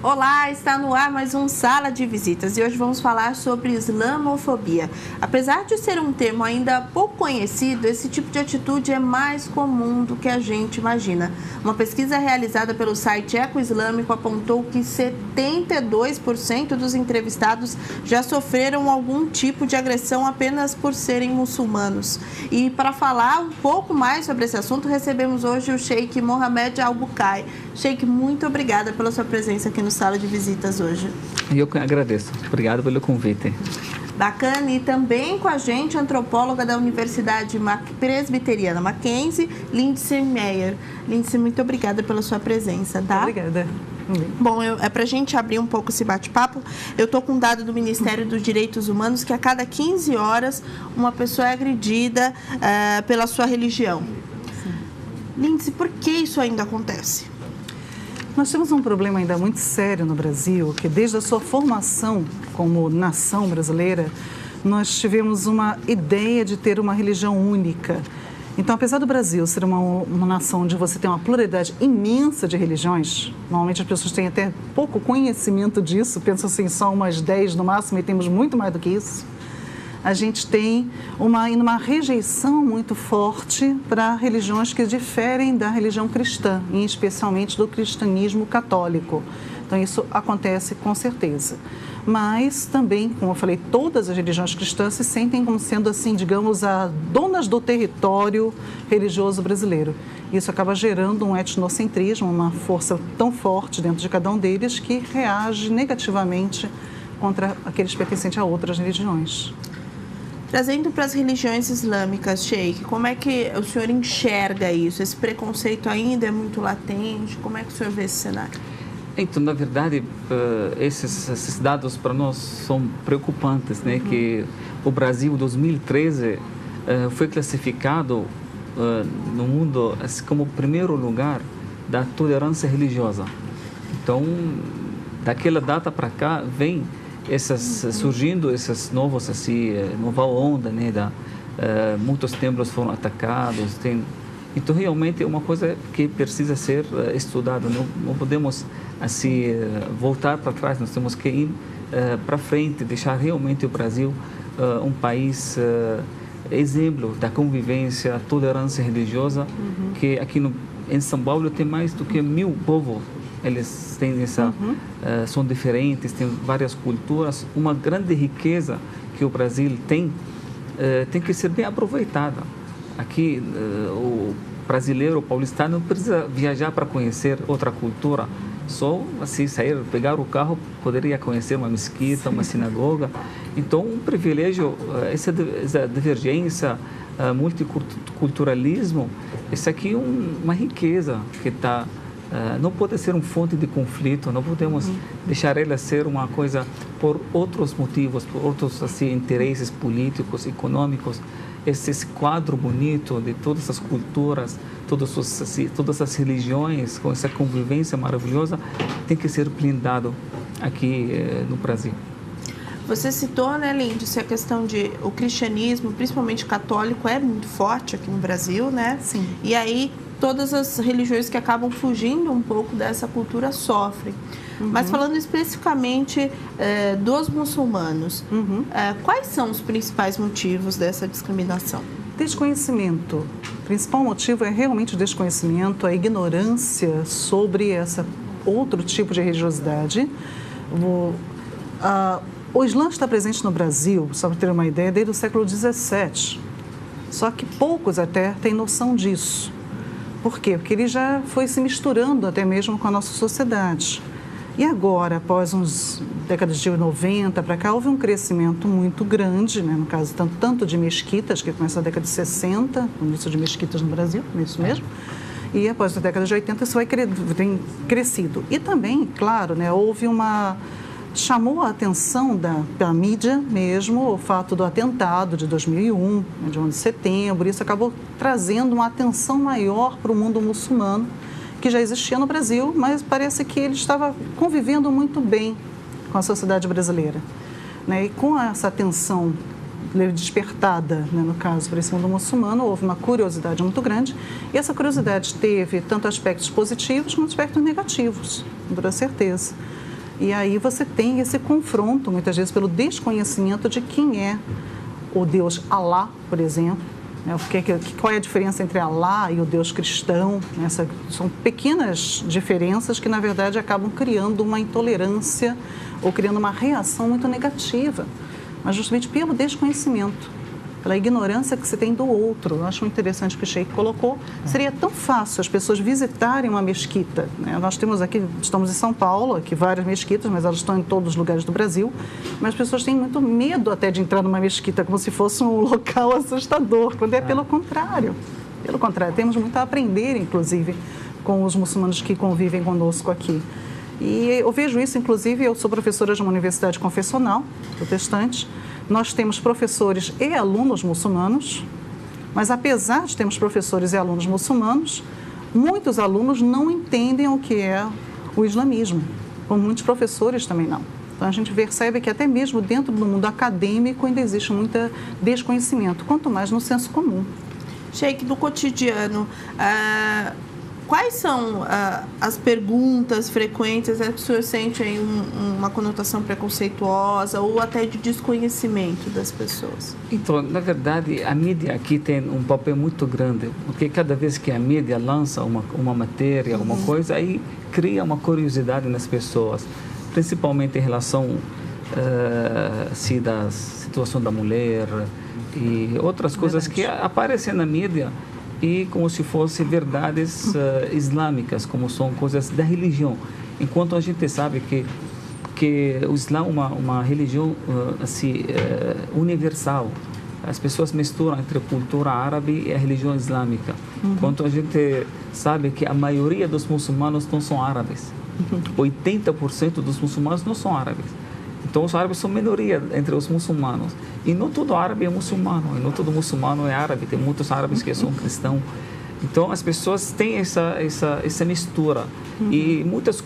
Olá, está no ar mais um Sala de Visitas e hoje vamos falar sobre islamofobia. Apesar de ser um termo ainda pouco conhecido, esse tipo de atitude é mais comum do que a gente imagina. Uma pesquisa realizada pelo site Eco Islâmico apontou que 72% dos entrevistados já sofreram algum tipo de agressão apenas por serem muçulmanos. E para falar um pouco mais sobre esse assunto, recebemos hoje o Sheikh Mohamed Al-Bukai. Sheikh, muito obrigada pela sua presença aqui no Sala de Visitas hoje. Eu que agradeço. Obrigado pelo convite. Bacana. E também com a gente, a antropóloga da Universidade Presbiteriana Mackenzie, Lindsay Meyer. Lindsay, muito obrigada pela sua presença, tá? Obrigada. Bom, para a gente abrir um pouco esse bate-papo, eu estou com um dado do Ministério dos Direitos Humanos que a cada 15 horas uma pessoa é agredida pela sua religião. Sim. Lindsay, por que isso ainda acontece? Nós temos um problema ainda muito sério no Brasil, que desde a sua formação como nação brasileira, nós tivemos uma ideia de ter uma religião única. Então, apesar do Brasil ser uma nação onde você tem uma pluralidade imensa de religiões, normalmente as pessoas têm até pouco conhecimento disso, pensam assim, só umas 10 no máximo, e temos muito mais do que isso. A gente tem uma rejeição muito forte para religiões que diferem da religião cristã, e especialmente do cristianismo católico. Então, isso acontece com certeza. Mas também, como eu falei, todas as religiões cristãs se sentem como sendo, assim, digamos, as donas do território religioso brasileiro. Isso acaba gerando um etnocentrismo, uma força tão forte dentro de cada um deles que reage negativamente contra aqueles pertencentes a outras religiões. Trazendo para as religiões islâmicas, Sheikh, como é que o senhor enxerga isso? Esse preconceito ainda é muito latente? Como é que o senhor vê esse cenário? Então, na verdade, esses dados para nós são preocupantes, né? Que o Brasil, em 2013, foi classificado no mundo assim, como o primeiro lugar da tolerância religiosa. Então, daquela data para cá, vem surgindo essas novas assim nova onda, né, muitos templos foram atacados, então realmente é uma coisa que precisa ser estudada, não podemos assim voltar para trás, nós temos que ir para frente, deixar realmente o Brasil um país exemplo da convivência, tolerância religiosa, que aqui em São Paulo tem mais do que 1000 povos. Eles têm são diferentes, têm várias culturas. Uma grande riqueza que o Brasil tem que ser bem aproveitada. Aqui, o brasileiro, o paulistano, não precisa viajar para conhecer outra cultura. Só assim, sair, pegar o carro, poderia conhecer uma mesquita, uma sinagoga. Então, um privilégio, essa divergência, multiculturalismo, isso aqui é uma riqueza que está... não pode ser uma fonte de conflito, não podemos deixar ela ser uma coisa por outros motivos, por outros assim, interesses políticos, econômicos. Esse quadro bonito de todas as culturas, todas as religiões, com essa convivência maravilhosa, tem que ser blindado aqui no Brasil. Você citou, né, Lindsay, a questão de o cristianismo, principalmente católico, é muito forte aqui no Brasil, né? Sim. E aí todas as religiões que acabam fugindo um pouco dessa cultura sofrem. Mas falando especificamente dos muçulmanos, quais são os principais motivos dessa discriminação? Desconhecimento. O principal motivo é realmente o desconhecimento, a ignorância sobre esse outro tipo de religiosidade. O Islã está presente no Brasil, só para ter uma ideia, desde o século XVII. Só que poucos até têm noção disso. Por quê? Porque ele já foi se misturando até mesmo com a nossa sociedade. E agora, após uns décadas de 90 para cá, houve um crescimento muito grande, né? No caso, tanto de mesquitas, que começou na década de 60, o início de mesquitas no Brasil, é isso mesmo, e após a década de 80 isso tem crescido. E também, claro, né, chamou a atenção da mídia mesmo o fato do atentado de 2001, de 11 de setembro. Isso acabou trazendo uma atenção maior para o mundo muçulmano, que já existia no Brasil, mas parece que ele estava convivendo muito bem com a sociedade brasileira. Né? E com essa atenção despertada, né, no caso, para esse mundo muçulmano, houve uma curiosidade muito grande, e essa curiosidade teve tanto aspectos positivos como aspectos negativos, com toda certeza. E aí você tem esse confronto, muitas vezes, pelo desconhecimento de quem é o Deus Alá, por exemplo. Qual é a diferença entre Alá e o Deus cristão? São pequenas diferenças que, na verdade, acabam criando uma intolerância ou criando uma reação muito negativa, mas justamente pelo desconhecimento, pela ignorância que se tem do outro. Eu acho interessante o que o Sheikh colocou. Seria tão fácil as pessoas visitarem uma mesquita, né? Nós temos aqui, estamos em São Paulo, aqui várias mesquitas, mas elas estão em todos os lugares do Brasil, mas as pessoas têm muito medo até de entrar numa mesquita, como se fosse um local assustador, quando é pelo contrário. Pelo contrário, temos muito a aprender, inclusive, com os muçulmanos que convivem conosco aqui. E eu vejo isso, inclusive, eu sou professora de uma universidade confessional, protestante. Nós temos professores e alunos muçulmanos, mas apesar de termos professores e alunos muçulmanos, muitos alunos não entendem o que é o islamismo, como muitos professores também não. Então a gente percebe que até mesmo dentro do mundo acadêmico ainda existe muito desconhecimento, quanto mais no senso comum. Sheikh, no cotidiano, quais são as perguntas frequentes que o senhor sente aí uma conotação preconceituosa ou até de desconhecimento das pessoas? Então, na verdade, a mídia aqui tem um papel muito grande, porque cada vez que a mídia lança uma matéria, uma coisa, aí cria uma curiosidade nas pessoas, principalmente em relação da situação da mulher e outras coisas que aparecem na mídia, e como se fossem verdades islâmicas, como são coisas da religião. Enquanto a gente sabe que o Islã é uma religião universal. As pessoas misturam entre a cultura árabe e a religião islâmica. Enquanto a gente sabe que a maioria dos muçulmanos não são árabes. 80% dos muçulmanos não são árabes. Então, os árabes são minoria entre os muçulmanos. E não todo árabe é muçulmano, e não todo muçulmano é árabe. Tem muitos árabes que são cristãos. Então, as pessoas têm essa mistura. E muitas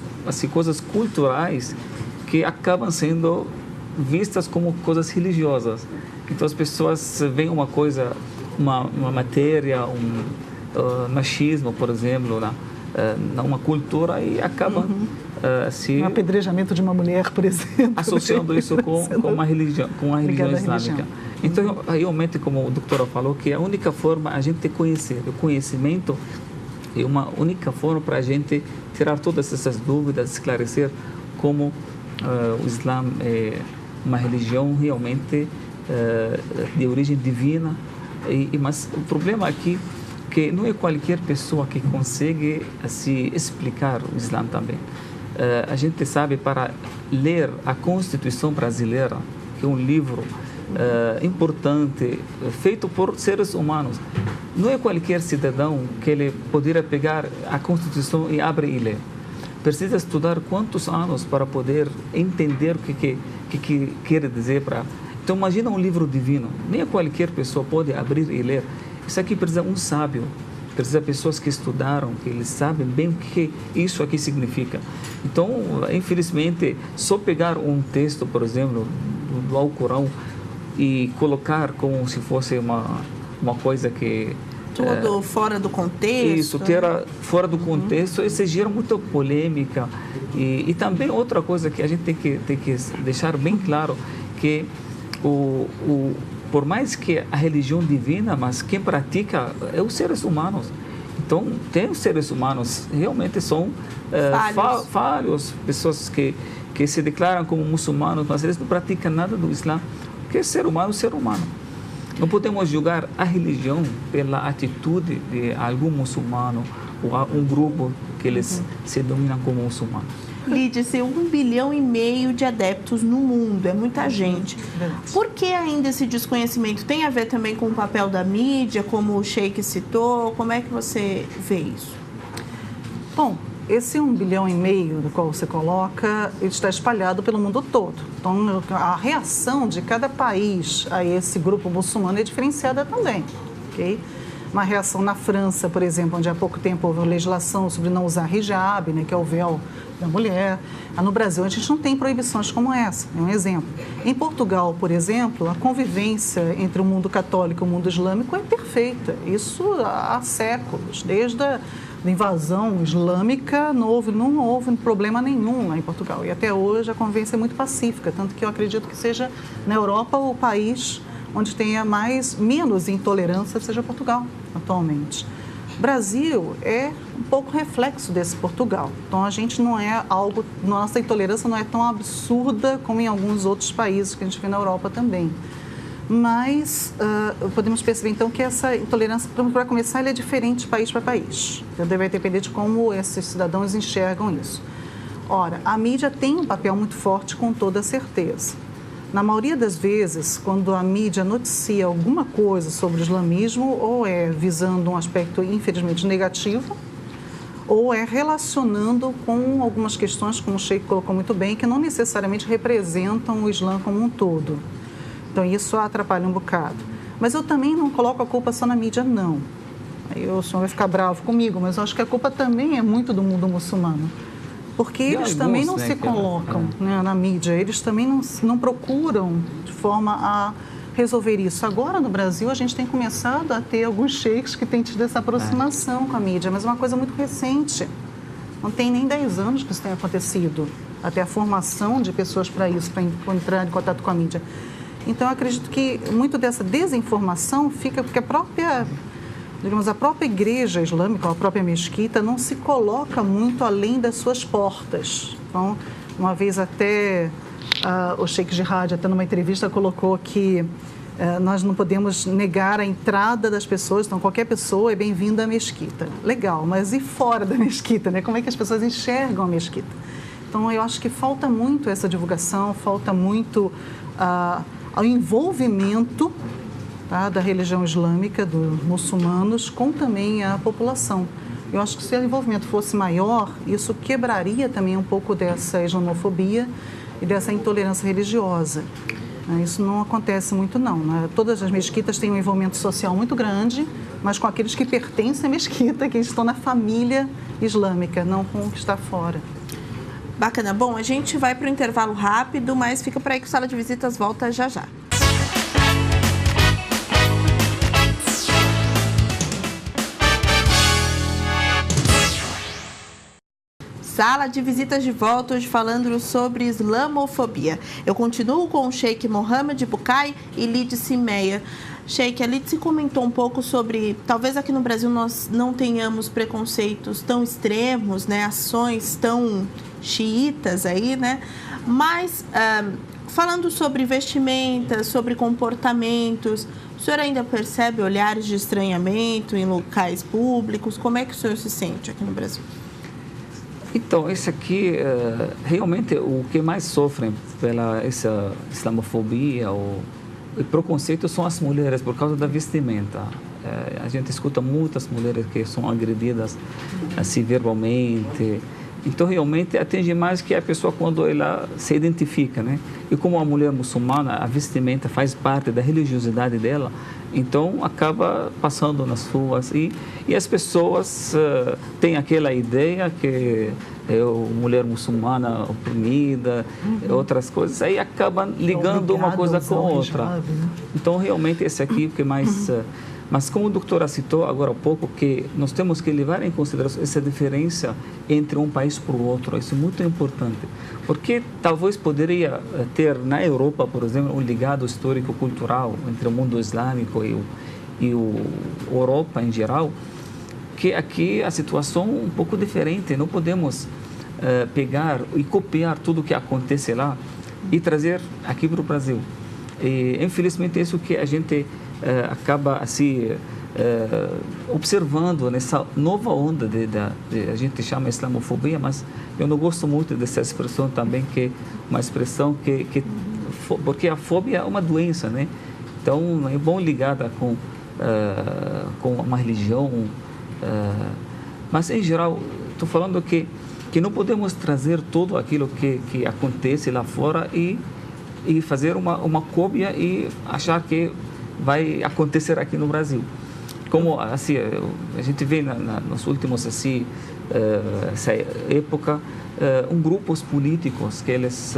coisas culturais que acabam sendo vistas como coisas religiosas. Então, as pessoas veem uma coisa, uma matéria, machismo, por exemplo, uma cultura e acabam... um apedrejamento de uma mulher, por exemplo. Associando isso com uma religião islâmica. Então, realmente, como o doutora falou, que a única forma a gente conhecer, o conhecimento é uma única forma para a gente tirar todas essas dúvidas, esclarecer como o Islã é uma religião realmente de origem divina. Mas o problema aqui é que não é qualquer pessoa que consegue explicar o Islã também. A gente sabe, para ler a Constituição Brasileira, que é um livro importante, feito por seres humanos, não é qualquer cidadão que ele poderia pegar a Constituição e abrir e ler. Precisa estudar quantos anos para poder entender o que quer dizer. Então, imagina um livro divino. Nem qualquer pessoa pode abrir e ler. Isso aqui precisa um sábio. Precisa de pessoas que estudaram, que eles sabem bem o que isso aqui significa. Então, infelizmente, só pegar um texto, por exemplo, do Alcorão e colocar como se fosse uma coisa que... Tudo fora do contexto. Isso, que era fora do contexto, isso gera muita polêmica. E também outra coisa que a gente tem que deixar bem claro, que por mais que a religião divina, mas quem pratica é os seres humanos. Então, tem os seres humanos, realmente são falhos, pessoas que se declaram como muçulmanos, mas eles não praticam nada do Islã, porque ser humano é ser humano. Não podemos julgar a religião pela atitude de algum muçulmano ou um grupo que eles se dominam como muçulmanos. Lídia, 1,5 bilhão de adeptos no mundo, é muita gente. Por que ainda esse desconhecimento? Tem a ver também com o papel da mídia, como o Sheikh citou? Como é que você vê isso? Bom, esse 1,5 bilhão do qual você coloca, ele está espalhado pelo mundo todo. Então, a reação de cada país a esse grupo muçulmano é diferenciada também, ok? Uma reação na França, por exemplo, onde há pouco tempo houve legislação sobre não usar hijab, né, que é o véu da mulher. No Brasil, a gente não tem proibições como essa, é um exemplo. Em Portugal, por exemplo, a convivência entre o mundo católico e o mundo islâmico é perfeita. Isso há séculos, desde de invasão islâmica, não houve problema nenhum lá em Portugal. E até hoje a convivência é muito pacífica, tanto que eu acredito que seja na Europa o país onde tenha menos intolerância, seja Portugal, atualmente. Brasil é um pouco reflexo desse Portugal. Então, a gente nossa intolerância não é tão absurda como em alguns outros países que a gente vê na Europa também. Mas podemos perceber, então, que essa intolerância, para começar, ela é diferente de país para país. Então, vai depender de como esses cidadãos enxergam isso. Ora, a mídia tem um papel muito forte, com toda certeza. Na maioria das vezes, quando a mídia noticia alguma coisa sobre o islamismo, ou é visando um aspecto, infelizmente, negativo, ou é relacionando com algumas questões, como o Sheikh colocou muito bem, que não necessariamente representam o Islã como um todo. Então, isso atrapalha um bocado. Mas eu também não coloco a culpa só na mídia, não. Aí o senhor vai ficar bravo comigo, mas eu acho que a culpa também é muito do mundo muçulmano. Porque eles também não se colocam na mídia, eles também não procuram de forma a resolver isso. Agora, no Brasil, a gente tem começado a ter alguns sheiks que têm tido essa aproximação com a mídia, mas é uma coisa muito recente. Não tem nem 10 anos que isso tenha acontecido, até a formação de pessoas para isso, para entrar em contato com a mídia. Então, eu acredito que muito dessa desinformação fica porque a própria igreja islâmica, a própria mesquita, não se coloca muito além das suas portas. Então, uma vez até o Sheikh Jihad, até numa entrevista, colocou que nós não podemos negar a entrada das pessoas, então qualquer pessoa é bem-vinda à mesquita. Legal, mas e fora da mesquita, né? Como é que as pessoas enxergam a mesquita? Então, eu acho que falta muito essa divulgação, falta muito o envolvimento da religião islâmica, dos muçulmanos, com também a população. Eu acho que se o envolvimento fosse maior, isso quebraria também um pouco dessa islamofobia e dessa intolerância religiosa. Isso não acontece muito, não. Todas as mesquitas têm um envolvimento social muito grande, mas com aqueles que pertencem à mesquita, que estão na família islâmica, não com o que está fora. Bacana. Bom, a gente vai para o intervalo rápido, mas fica por aí que o Sala de Visitas volta já já. Sala de Visitas de volta, hoje falando sobre islamofobia. Eu continuo com o Sheikh Mohammed Bukai e Lídice Meia. Sheikh, a Lídice comentou um pouco sobre, talvez aqui no Brasil nós não tenhamos preconceitos tão extremos, né, ações tão xiitas aí, né, mas falando sobre vestimentas, sobre comportamentos, o senhor ainda percebe olhares de estranhamento em locais públicos? Como é que o senhor se sente aqui no Brasil? Então, esse aqui, realmente, o que mais sofrem pela essa islamofobia ou preconceito são as mulheres, por causa da vestimenta. A gente escuta muitas mulheres que são agredidas assim verbalmente. Então, realmente, atinge mais que a pessoa quando ela se identifica, né? E como a mulher muçulmana, a vestimenta faz parte da religiosidade dela, então acaba passando nas ruas e as pessoas têm aquela ideia que é a mulher muçulmana oprimida, outras coisas, aí acabam ligando uma coisa com outra. Então, realmente, esse aqui que mais... Mas como a doutora citou agora há pouco, que nós temos que levar em consideração essa diferença entre um país para o outro. Isso é muito importante, porque talvez poderia ter na Europa, por exemplo, um ligado histórico-cultural entre o mundo islâmico e a Europa em geral, que aqui a situação é um pouco diferente. Não podemos pegar e copiar tudo o que acontece lá e trazer aqui para o Brasil. E, infelizmente, isso que a gente acaba assim observando nessa nova onda a gente chama islamofobia, mas eu não gosto muito dessa expressão também, que é uma expressão porque a fobia é uma doença, né? Então é bom ligada com uma religião, mas em geral estou falando que não podemos trazer tudo aquilo que acontece lá fora e fazer uma cópia e achar que vai acontecer aqui no Brasil. Como assim, a gente vê nos últimos assim, essa época, grupos políticos que eles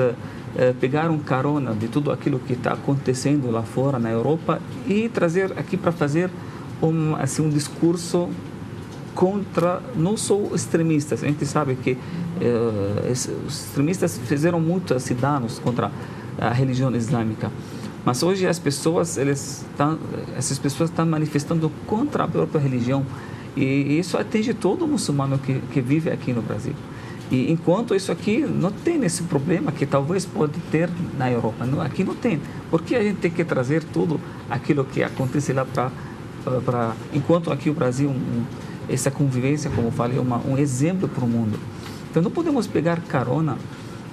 pegaram carona de tudo aquilo que está acontecendo lá fora na Europa e trazer aqui para fazer um discurso contra, não só extremistas. A gente sabe que os extremistas fizeram muitos danos contra a religião islâmica. Mas hoje essas pessoas estão manifestando contra a própria religião. E isso atinge todo muçulmano que vive aqui no Brasil. E enquanto isso aqui não tem esse problema que talvez pode ter na Europa, aqui não tem. Porque a gente tem que trazer tudo aquilo que acontece lá para enquanto aqui o Brasil essa convivência, como eu falei, um exemplo para o mundo. Então não podemos pegar carona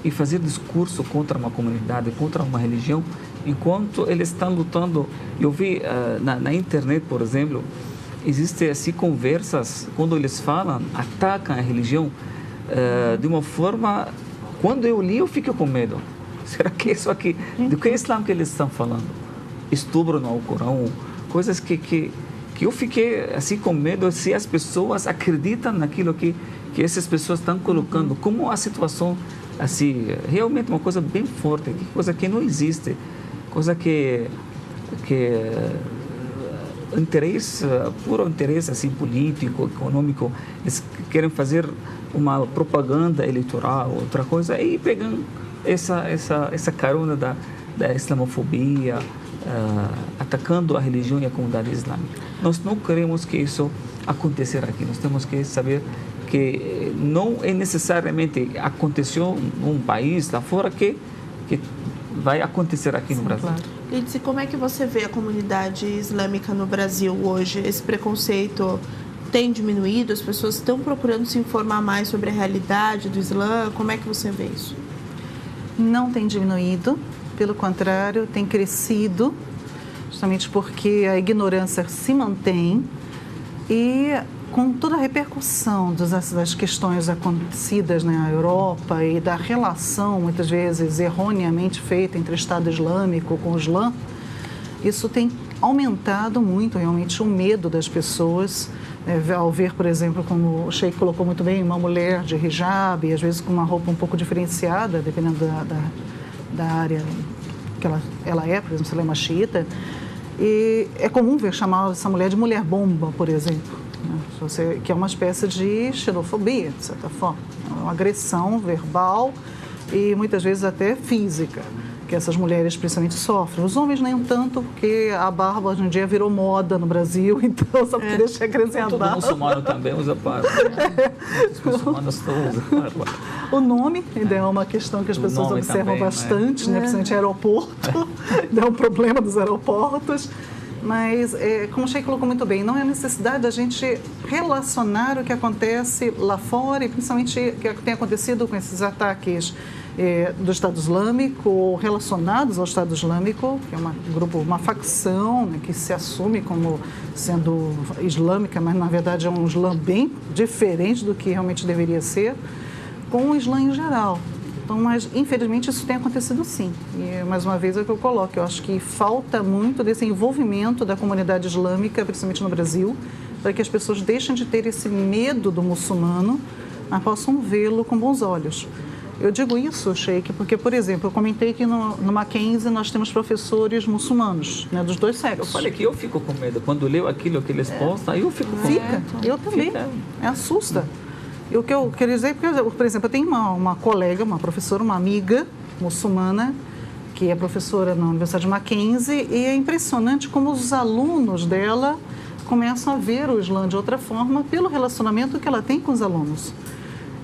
e fazer discurso contra uma comunidade, contra uma religião, enquanto eles estão lutando. Eu vi na internet, por exemplo, existem assim conversas quando eles falam, atacam a religião de uma forma. Quando eu li, eu fico com medo. Será que é isso aqui? Do que é Islã que eles estão falando? Estupro no Alcorão, coisas que eu fiquei assim com medo se as pessoas acreditam naquilo que essas pessoas estão colocando, como a situação assim, realmente uma coisa bem forte, coisa que não existe, coisa que interesse, puro interesse assim, político, econômico, eles querem fazer uma propaganda eleitoral, outra coisa, e pegam essa carona da islamofobia, atacando a religião e a comunidade islâmica. Nós não queremos que isso aconteça aqui, nós temos que saber que não é necessariamente aconteceu num país lá fora que vai acontecer aqui no Brasil. Claro. Lídice, como é que você vê a comunidade islâmica no Brasil hoje? Esse preconceito tem diminuído? As pessoas estão procurando se informar mais sobre a realidade do Islã? Como é que você vê isso? Não tem diminuído, pelo contrário, tem crescido, justamente porque a ignorância se mantém e com toda a repercussão das questões acontecidas na Europa e da relação, muitas vezes, erroneamente feita entre o Estado Islâmico com o Islã, isso tem aumentado muito, realmente, o medo das pessoas, ao ver, por exemplo, como o Sheikh colocou muito bem, uma mulher de hijab, e às vezes com uma roupa um pouco diferenciada, dependendo da área que ela é, por exemplo, se ela é uma xiita, e é comum chamar essa mulher de mulher-bomba, por exemplo, que é uma espécie de xenofobia, de certa forma, uma agressão verbal e muitas vezes até física, que essas mulheres principalmente sofrem. Os homens nem tanto, porque a barba hoje em dia virou moda no Brasil, então só porque deixa crescer a barba. Todo muçulmano também usa barba. Os muçulmanos estão usando barba. O nome ainda é uma questão que as pessoas observam também, bastante, né? Principalmente aeroporto, é um problema dos aeroportos. Mas, como o Sheikh colocou muito bem, não é necessidade da gente relacionar o que acontece lá fora e principalmente o que tem acontecido com esses ataques do Estado Islâmico ou relacionados ao Estado Islâmico, que é uma facção, né, que se assume como sendo islâmica, mas na verdade é um Islã bem diferente do que realmente deveria ser, com o Islã em geral. Então, mas infelizmente isso tem acontecido sim. E mais uma vez é o que eu coloco, eu acho que falta muito desse envolvimento da comunidade islâmica, principalmente no Brasil, para que as pessoas deixem de ter esse medo do muçulmano, mas possam vê-lo com bons olhos. Eu digo isso, Sheikh, porque, por exemplo, eu comentei que no Mackenzie nós temos professores muçulmanos, né, dos dois sexos. Eu falei que eu fico com medo. Quando leio aquilo que eles postam, aí eu fico com medo. Eu também. Assusta. E o que eu quero dizer, por exemplo, eu tenho uma colega, uma professora, uma amiga muçulmana, que é professora na Universidade de Mackenzie, e é impressionante como os alunos dela começam a ver o Islã de outra forma pelo relacionamento que ela tem com os alunos.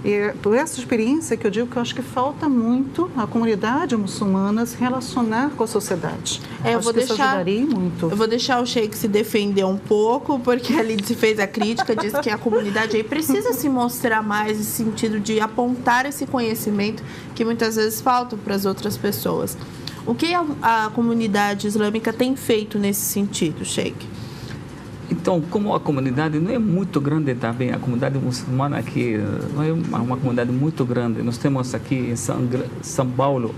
E por essa experiência que eu digo que eu acho que falta muito a comunidade muçulmana se relacionar com a sociedade. Acho que isso ajudaria muito. Eu vou deixar o Sheikh se defender um pouco, porque a Lídice fez a crítica, disse que a comunidade aí precisa se mostrar mais nesse sentido de apontar esse conhecimento que muitas vezes falta para as outras pessoas. O que a comunidade islâmica tem feito nesse sentido, Sheikh? Então, como a comunidade não é muito grande também, a comunidade muçulmana aqui não é uma comunidade muito grande. Nós temos aqui em São Paulo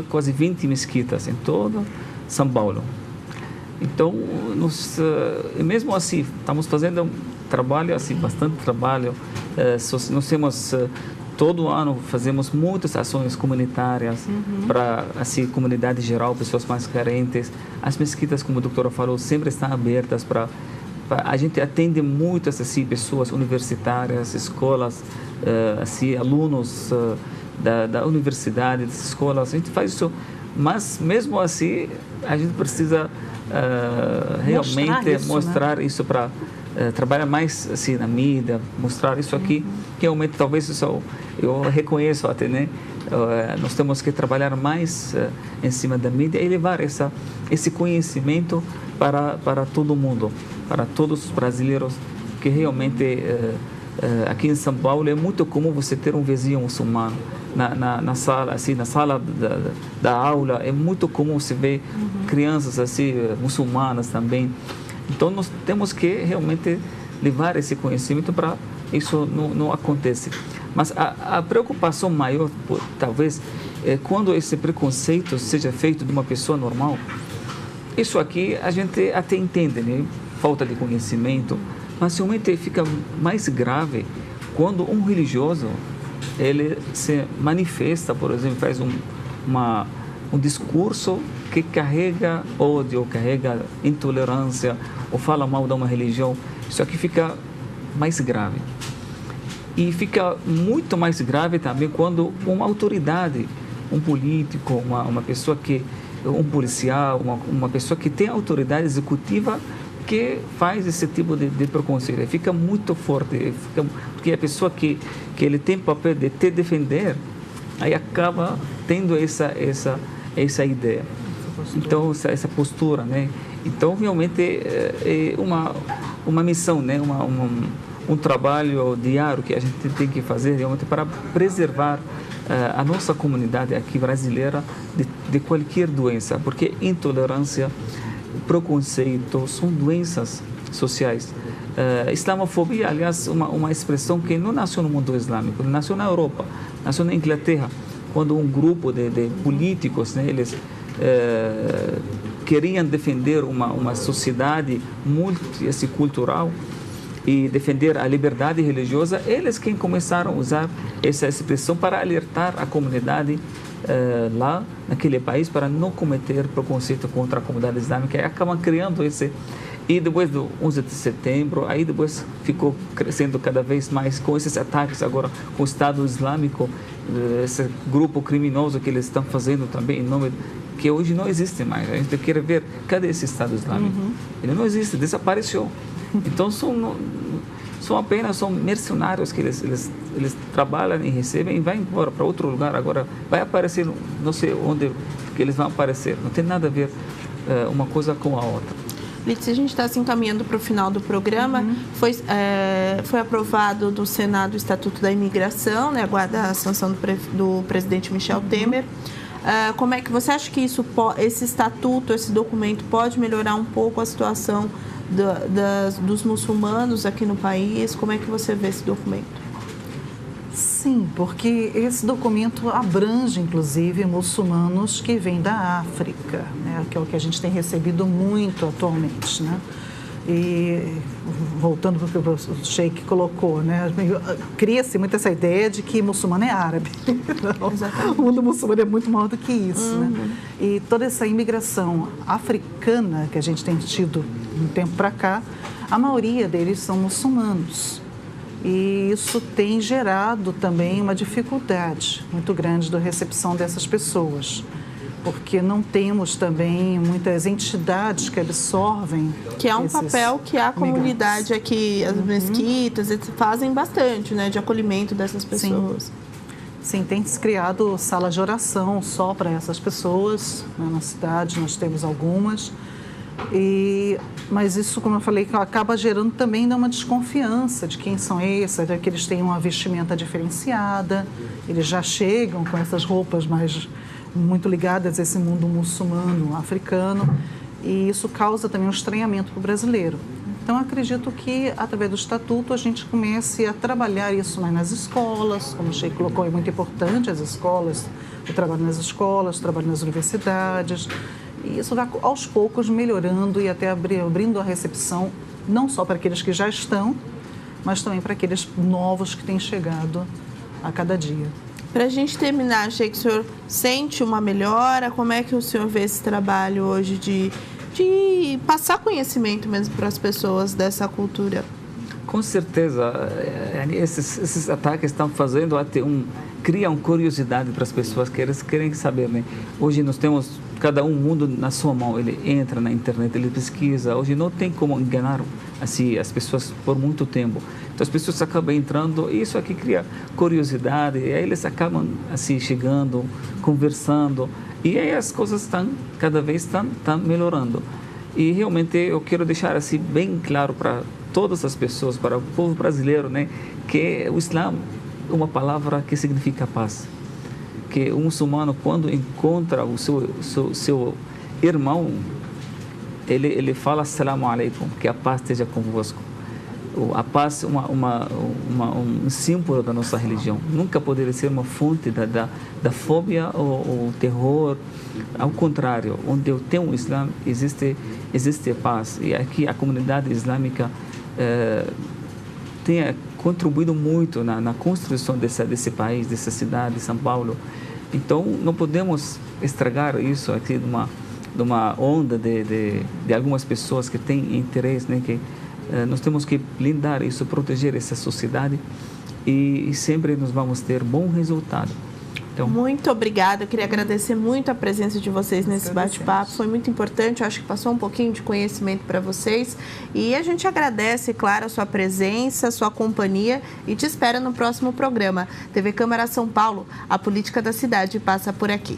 quase 20 mesquitas em todo São Paulo. Então, mesmo assim, estamos fazendo um trabalho, assim, bastante trabalho. Nós temos, todo ano, fazemos muitas ações comunitárias para, assim, comunidade geral, pessoas mais carentes. As mesquitas, como a doutora falou, sempre estão abertas para A gente atende muitas assim, pessoas universitárias, escolas, assim, alunos da universidade, das escolas. A gente faz isso, mas mesmo assim a gente precisa realmente mostrar isso para trabalhar mais assim na mídia, mostrar isso aqui, que realmente talvez isso eu reconheço até, né? Nós temos que trabalhar mais em cima da mídia e levar esse conhecimento para todo mundo, para todos os brasileiros, que realmente aqui em São Paulo é muito comum você ter um vizinho muçulmano na sala, assim, na sala da aula, é muito comum você ver crianças assim muçulmanas também. Então nós temos que realmente levar esse conhecimento para isso não aconteça. Mas a preocupação maior, talvez, é quando esse preconceito seja feito de uma pessoa normal. Isso aqui a gente até entende, né? Falta de conhecimento, mas realmente fica mais grave quando um religioso ele se manifesta, por exemplo, faz um discurso que carrega ódio, carrega intolerância, ou fala mal de uma religião. Isso aqui fica mais grave. E fica muito mais grave também quando uma autoridade, um político, uma pessoa um policial, uma pessoa que tem autoridade executiva que faz esse tipo de preconceito. Fica muito forte, porque a pessoa que ele tem papel de te defender, aí acaba tendo essa ideia. Então, essa postura, né? Então, realmente, é uma missão, né? Um trabalho diário que a gente tem que fazer realmente para preservar a nossa comunidade aqui brasileira de qualquer doença, porque intolerância, preconceito são doenças sociais. Islamofobia, aliás, uma expressão que não nasceu no mundo islâmico, nasceu na Europa, nasceu na Inglaterra, quando um grupo de políticos, né, eles queriam defender uma sociedade multicultural e defender a liberdade religiosa, eles quem começaram a usar essa expressão para alertar a comunidade lá naquele país para não cometer preconceito contra a comunidade islâmica, e acabam criando esse. E depois do 11 de setembro, aí depois ficou crescendo cada vez mais com esses ataques agora com o Estado Islâmico, esse grupo criminoso que eles estão fazendo também em nome que hoje não existe mais. A gente quer ver, cadê esse Estado Islâmico? Ele não existe, desapareceu. Então são mercenários que eles trabalham e recebem e vai embora para outro lugar. Agora vai aparecer, não sei onde que eles vão aparecer. Não tem nada a ver uma coisa com a outra. Lídice, a gente está se encaminhando para o final do programa. Foi aprovado do Senado o Estatuto da Imigração, né? Aguarda a sanção do presidente Michel Temer. Como é que você acha que esse estatuto, esse documento pode melhorar um pouco a situação dos muçulmanos aqui no país? Como é que você vê esse documento? Sim, porque esse documento abrange, inclusive, muçulmanos que vêm da África, né, que é o que a gente tem recebido muito atualmente, né? E voltando para o que o Sheik colocou, né, cria-se muito essa ideia de que muçulmano é árabe. Não, o mundo muçulmano é muito maior do que isso, né? E toda essa imigração africana que a gente tem tido de um tempo para cá, a maioria deles são muçulmanos. E isso tem gerado também uma dificuldade muito grande da recepção dessas pessoas, porque não temos também muitas entidades que absorvem. Que é um papel que a comunidade aqui, as mesquitas, eles fazem bastante, né, de acolhimento dessas pessoas. Sim, tem se criado salas de oração só para essas pessoas, né, na cidade nós temos algumas. Mas isso, como eu falei, acaba gerando também uma desconfiança de quem são esses, de que eles têm uma vestimenta diferenciada, eles já chegam com essas roupas mais muito ligadas a esse mundo muçulmano, africano, e isso causa também um estranhamento para o brasileiro. Então, acredito que, através do Estatuto, a gente comece a trabalhar isso mais nas escolas, como o Sheik colocou, é muito importante as escolas, o trabalho nas escolas, o trabalho nas universidades. E isso vai, aos poucos, melhorando e até abrindo a recepção, não só para aqueles que já estão, mas também para aqueles novos que têm chegado a cada dia. Para a gente terminar, Sheik, o senhor sente uma melhora? Como é que o senhor vê esse trabalho hoje de de passar conhecimento mesmo para as pessoas dessa cultura. Com certeza, esses ataques estão fazendo até criam curiosidade para as pessoas que eles querem saber, né? Hoje nós temos cada um mundo na sua mão, ele entra na internet, ele pesquisa. Hoje não tem como enganar assim as pessoas por muito tempo. Então as pessoas acabam entrando e isso aqui cria curiosidade e aí eles acabam assim chegando, conversando e aí as coisas estão cada vez estão melhorando. E realmente eu quero deixar assim bem claro para todas as pessoas, para o povo brasileiro, né, que o Islã é uma palavra que significa paz. Que o muçulmano, quando encontra o seu irmão, ele fala Assalamu alaikum, que a paz esteja convosco. A paz é um símbolo da nossa religião. Nunca poderia ser uma fonte da fobia ou terror. Ao contrário, onde eu tenho o Islã, existe paz. E aqui a comunidade islâmica tem contribuído muito na construção desse país, dessa cidade, de São Paulo. Então, não podemos estragar isso aqui de uma onda de algumas pessoas que têm interesse, né, que nós temos que blindar isso, proteger essa sociedade e sempre nós vamos ter bom resultado. Então, muito obrigada, eu queria agradecer muito a presença de vocês nesse bate-papo, foi muito importante, eu acho que passou um pouquinho de conhecimento para vocês e a gente agradece, claro, a sua presença, a sua companhia e te espera no próximo programa. TV Câmara São Paulo, a política da cidade passa por aqui.